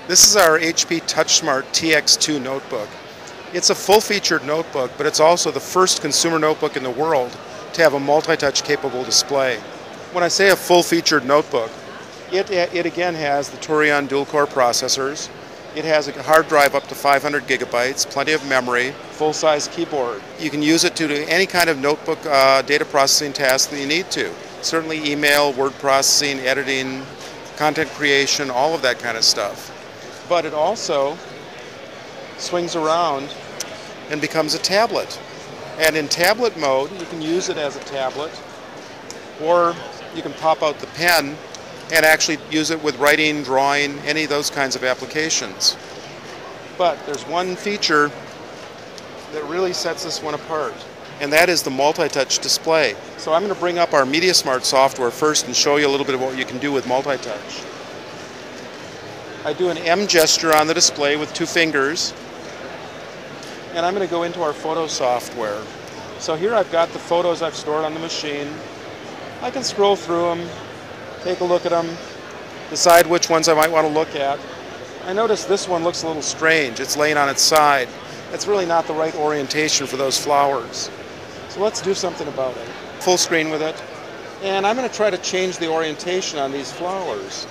This is our HP Touchsmart tx2 notebook. It's a full-featured notebook, but it's also the first consumer notebook in the world to have a multi-touch capable display. When I say a full-featured notebook, it again has the Turion dual-core processors. It has a hard drive up to 500 gigabytes, plenty of memory, full-size keyboard. You can use it to do any kind of notebook data processing task that you need to. Certainly email, word processing, editing, content creation, all of that kind of stuff. But it also swings around and becomes a tablet. And in tablet mode, you can use it as a tablet, or you can pop out the pen and actually use it with writing, drawing, any of those kinds of applications. But there's one feature that really sets this one apart, and that is the multi-touch display. So I'm going to bring up our MediaSmart software first and show you a little bit of what you can do with multi-touch. I do an M gesture on the display with 2 fingers, and I'm going to go into our photo software. So here I've got the photos I've stored on the machine. I can scroll through them, take a look at them, decide which ones I might want to look at. I notice this one looks a little strange. It's laying on its side. It's really not the right orientation for those flowers. So let's do something about it. Full screen with it. And I'm going to try to change the orientation on these flowers.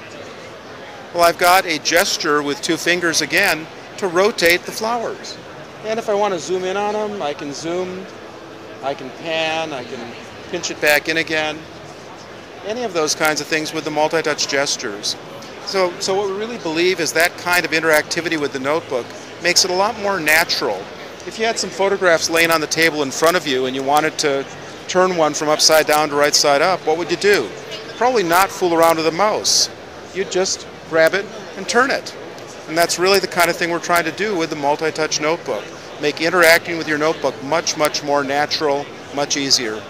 Well, I've got a gesture with 2 fingers again to rotate the flowers. And if I want to zoom in on them, I can zoom, I can pan, I can pinch it back in again. Any of those kinds of things with the multi-touch gestures. So what we really believe is that kind of interactivity with the notebook makes it a lot more natural. If you had some photographs laying on the table in front of you and you wanted to turn one from upside down to right side up, what would you do? Probably not fool around with a mouse. You'd just grab it and turn it. And that's really the kind of thing we're trying to do with the multi-touch notebook. Make interacting with your notebook much, much more natural, much easier.